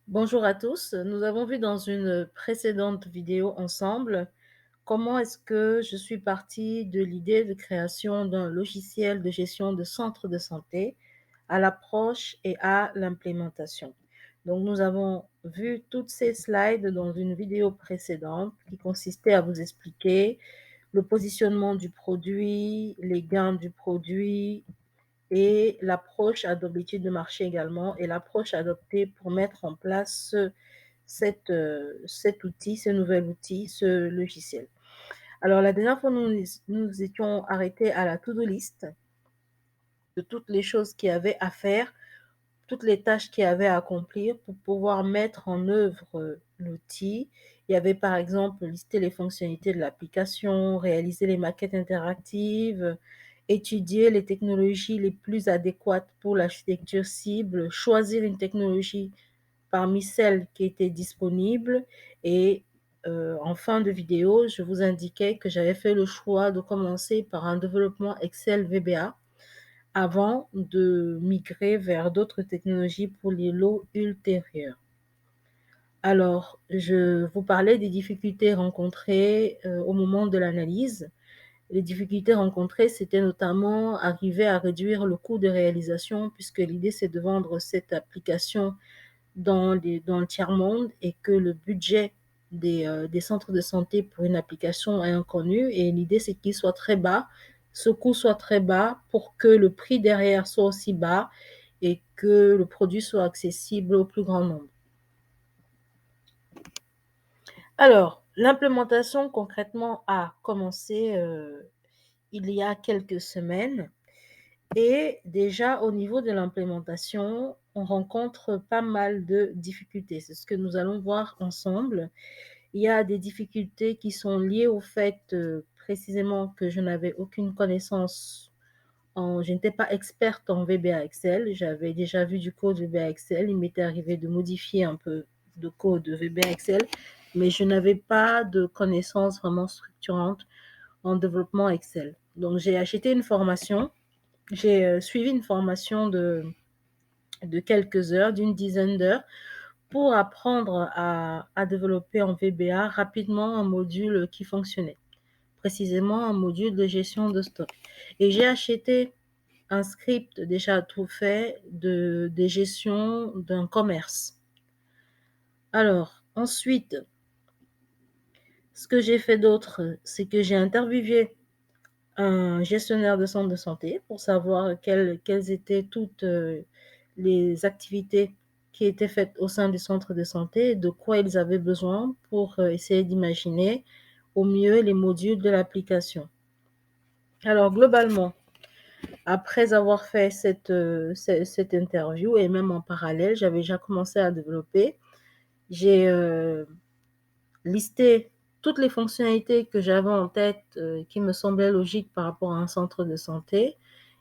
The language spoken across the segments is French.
Bonjour à tous. Nous avons vu dans une précédente vidéo ensemble comment est-ce que je suis partie de l'idée de création d'un logiciel de gestion de centre de santé à l'approche et à l'implémentation. Donc, nous avons vu toutes ces slides dans une vidéo précédente qui consistait à vous expliquer le positionnement du produit, les gains du produit, et l'approche adoptée de marché également et l'approche adoptée pour mettre en place cet outil, ce nouvel outil, ce logiciel. Alors, la dernière fois, nous étions arrêtés à la to-do list de toutes les choses qu'il y avait à faire, toutes les tâches qu'il y avait à accomplir pour pouvoir mettre en œuvre l'outil. Il y avait par exemple lister les fonctionnalités de l'application, réaliser les maquettes interactives, étudier les technologies les plus adéquates pour l'architecture cible, choisir une technologie parmi celles qui étaient disponibles et en fin de vidéo, je vous indiquais que j'avais fait le choix de commencer par un développement Excel VBA avant de migrer vers d'autres technologies pour les lots ultérieurs. Alors, je vous parlais des difficultés rencontrées au moment de l'analyse. Les difficultés rencontrées, c'était notamment arriver à réduire le coût de réalisation, puisque l'idée, c'est de vendre cette application dans le tiers-monde et que le budget des centres de santé pour une application est inconnu. Et l'idée, c'est qu'il soit très bas, ce coût soit très bas pour que le prix derrière soit aussi bas et que le produit soit accessible au plus grand nombre. Alors, l'implémentation concrètement a commencé il y a quelques semaines. Et déjà, au niveau de l'implémentation, on rencontre pas mal de difficultés. C'est ce que nous allons voir ensemble. Il y a des difficultés qui sont liées au fait précisément que je n'avais aucune connaissance, je n'étais pas experte en VBA Excel. J'avais déjà vu du code VBA Excel. Il m'était arrivé de modifier un peu de code de VBA Excel, mais je n'avais pas de connaissances vraiment structurantes en développement Excel. Donc, j'ai acheté une formation. J'ai suivi une formation de quelques heures, d'une dizaine d'heures, pour apprendre à développer en VBA rapidement un module qui fonctionnait, précisément un module de gestion de stock. Et j'ai acheté un script déjà tout fait de gestion d'un commerce. Alors, ensuite, ce que j'ai fait d'autre, c'est que j'ai interviewé un gestionnaire de centre de santé pour savoir quelles étaient toutes les activités qui étaient faites au sein du centre de santé et de quoi ils avaient besoin pour essayer d'imaginer au mieux les modules de l'application. Alors, globalement, après avoir fait cette interview et même en parallèle, j'avais déjà commencé à développer, j'ai listé toutes les fonctionnalités que j'avais en tête qui me semblaient logiques par rapport à un centre de santé.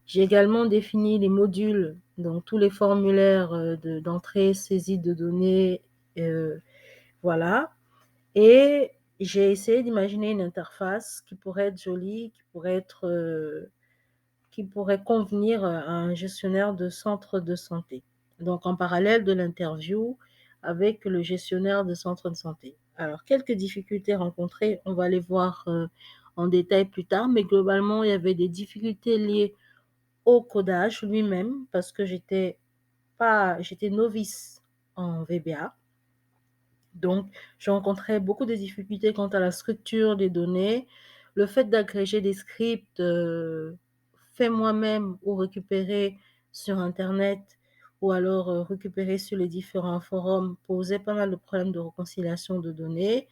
J'ai également défini les modules, donc tous les formulaires d'entrée, saisie de données, voilà. Et j'ai essayé d'imaginer une interface qui pourrait être jolie, qui pourrait convenir à un gestionnaire de centre de santé. Donc, en parallèle de l'interview avec le gestionnaire de centre de santé. Alors, quelques difficultés rencontrées, on va les voir en détail plus tard, mais globalement, il y avait des difficultés liées au codage lui-même parce que j'étais novice en VBA. Donc, je rencontrais beaucoup de difficultés quant à la structure des données, le fait d'agréger des scripts faits moi-même ou récupérés sur Internet ou alors récupérés sur les différents forums posait pas mal de problèmes de réconciliation de données.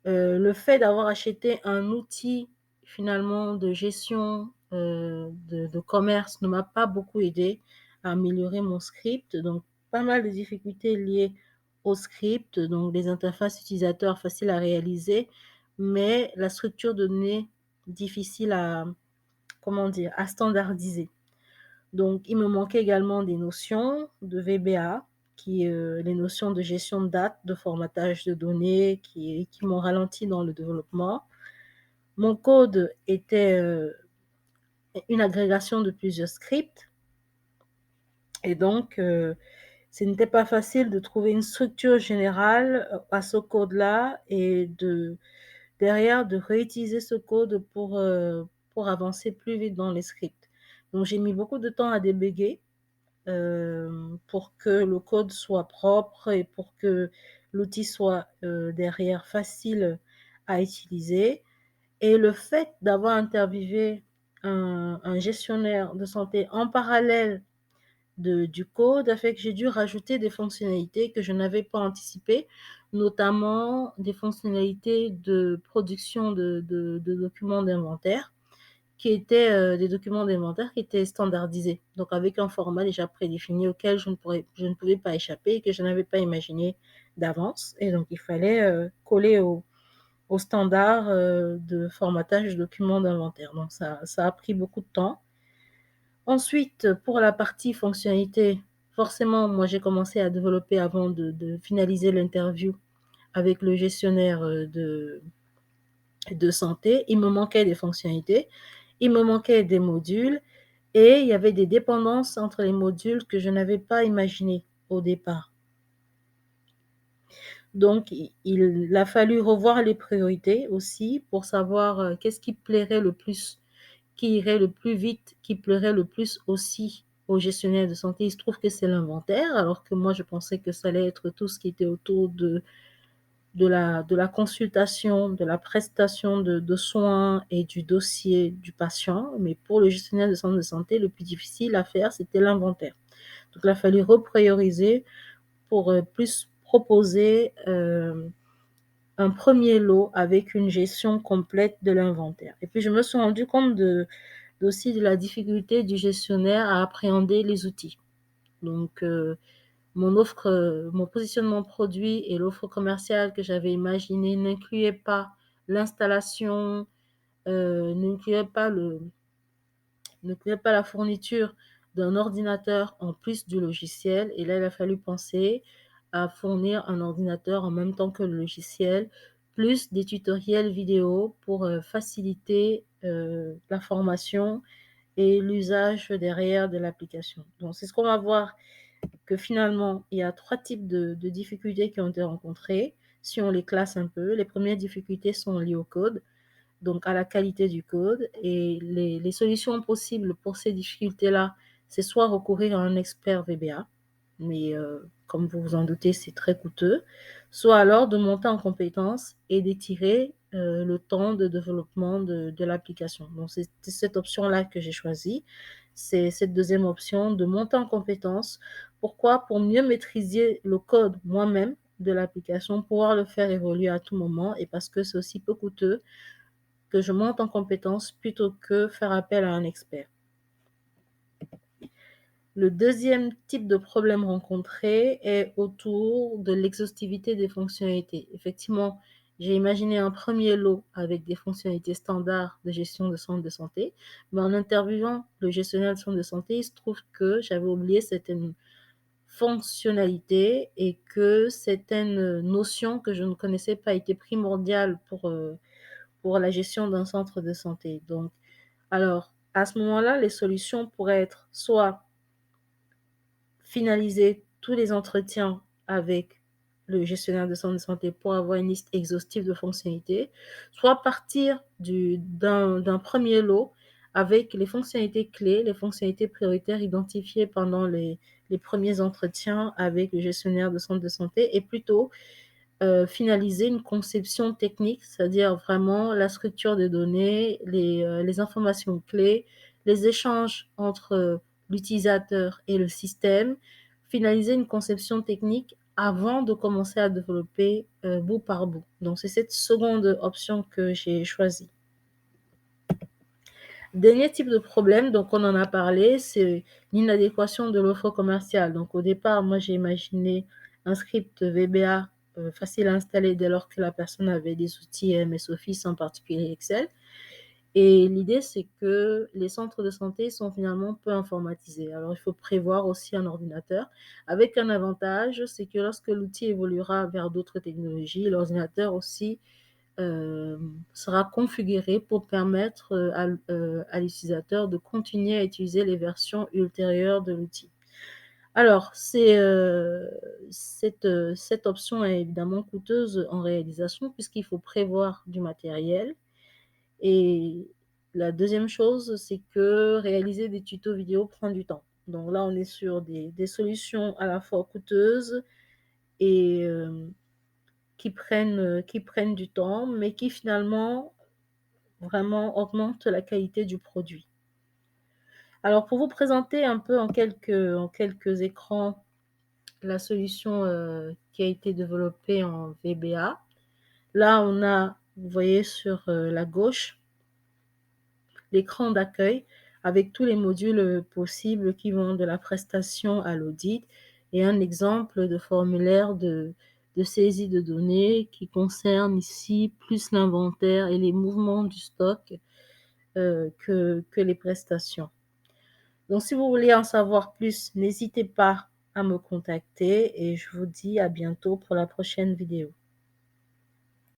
Le fait d'avoir acheté un outil finalement de gestion de commerce ne m'a pas beaucoup aidé à améliorer mon script. Donc, pas mal de difficultés liées au script, donc des interfaces utilisateurs faciles à réaliser, mais la structure de données difficile à standardiser. Donc, il me manquait également des notions de VBA, les notions de gestion de date, de formatage de données qui m'ont ralenti dans le développement. Mon code était une agrégation de plusieurs scripts et donc ce n'était pas facile de trouver une structure générale à ce code-là et derrière de réutiliser ce code pour avancer plus vite dans les scripts. Donc j'ai mis beaucoup de temps à débugger pour que le code soit propre et pour que l'outil soit derrière facile à utiliser. Et le fait d'avoir interviewé un gestionnaire de santé en parallèle du code a fait que j'ai dû rajouter des fonctionnalités que je n'avais pas anticipées, notamment des fonctionnalités de production de documents d'inventaire qui étaient des documents d'inventaire qui étaient standardisés, donc avec un format déjà prédéfini auquel je ne pouvais pas échapper et que je n'avais pas imaginé d'avance. Et donc, il fallait coller au standard de formatage de documents d'inventaire. Donc, ça a pris beaucoup de temps. Ensuite, pour la partie fonctionnalité, forcément, moi, j'ai commencé à développer avant de finaliser l'interview avec le gestionnaire de santé. Il me manquait des fonctionnalités, il me manquait des modules et il y avait des dépendances entre les modules que je n'avais pas imaginées au départ. Donc, il a fallu revoir les priorités aussi pour savoir qu'est-ce qui plairait le plus, qui irait le plus vite, qui plairait le plus aussi aux gestionnaires de santé. Il se trouve que c'est l'inventaire, alors que moi, je pensais que ça allait être tout ce qui était autour de la consultation, de la prestation de soins et du dossier du patient. Mais pour le gestionnaire de centre de santé, le plus difficile à faire, c'était l'inventaire. Donc, il a fallu reprioriser pour plus proposer un premier lot avec une gestion complète de l'inventaire. Et puis, je me suis rendu compte aussi de la difficulté du gestionnaire à appréhender les outils. Donc, mon positionnement produit et l'offre commerciale que j'avais imaginée n'incluaient pas l'installation, n'incluaient pas la fourniture d'un ordinateur en plus du logiciel. Et là, il a fallu penser à fournir un ordinateur en même temps que le logiciel, plus des tutoriels vidéo pour faciliter la formation et l'usage derrière de l'application. Donc, c'est ce qu'on va voir, que finalement, il y a 3 types de difficultés qui ont été rencontrées. Si on les classe un peu, les premières difficultés sont liées au code, donc à la qualité du code. Et les solutions possibles pour ces difficultés-là, c'est soit recourir à un expert VBA, mais comme vous vous en doutez, c'est très coûteux, soit alors de monter en compétence et d'étirer le temps de développement de l'application. Donc, c'est cette option-là que j'ai choisie. C'est cette deuxième option de monter en compétence. Pourquoi? Pour mieux maîtriser le code moi-même de l'application, pouvoir le faire évoluer à tout moment et parce que c'est aussi peu coûteux que je monte en compétence plutôt que faire appel à un expert. Le deuxième type de problème rencontré est autour de l'exhaustivité des fonctionnalités. Effectivement, j'ai imaginé un premier lot avec des fonctionnalités standards de gestion de centre de santé, mais en interviewant le gestionnaire de centre de santé, il se trouve que j'avais oublié certaines fonctionnalités et que certaines notions que je ne connaissais pas étaient primordiales pour la gestion d'un centre de santé. Donc, alors, à ce moment-là, les solutions pourraient être soit finaliser tous les entretiens avec le gestionnaire de centre de santé pour avoir une liste exhaustive de fonctionnalités, soit partir d'un premier lot avec les fonctionnalités clés, les fonctionnalités prioritaires identifiées pendant les premiers entretiens avec le gestionnaire de centre de santé et plutôt finaliser une conception technique, c'est-à-dire vraiment la structure des données, les informations clés, les échanges entre l'utilisateur et le système, finaliser une conception technique avant de commencer à développer bout par bout. Donc, c'est cette seconde option que j'ai choisie. Dernier type de problème, donc on en a parlé, c'est l'inadéquation de l'offre commerciale. Donc, au départ, moi, j'ai imaginé un script VBA facile à installer dès lors que la personne avait des outils MS Office, en particulier Excel. Et l'idée, c'est que les centres de santé sont finalement peu informatisés. Alors, il faut prévoir aussi un ordinateur avec un avantage, c'est que lorsque l'outil évoluera vers d'autres technologies, l'ordinateur aussi sera configuré pour permettre à l'utilisateur de continuer à utiliser les versions ultérieures de l'outil. Alors, cette option est évidemment coûteuse en réalisation puisqu'il faut prévoir du matériel et la deuxième chose, c'est que réaliser des tutos vidéo prend du temps. Donc là, on est sur des solutions à la fois coûteuses et qui prennent du temps, mais qui finalement vraiment augmentent la qualité du produit. Alors, pour vous présenter un peu en quelques écrans la solution qui a été développée en VBA, là, on a, vous voyez sur la gauche, l'écran d'accueil avec tous les modules possibles qui vont de la prestation à l'audit et un exemple de formulaire de saisie de données qui concerne ici plus l'inventaire et les mouvements du stock que les prestations. Donc, si vous voulez en savoir plus, n'hésitez pas à me contacter et je vous dis à bientôt pour la prochaine vidéo.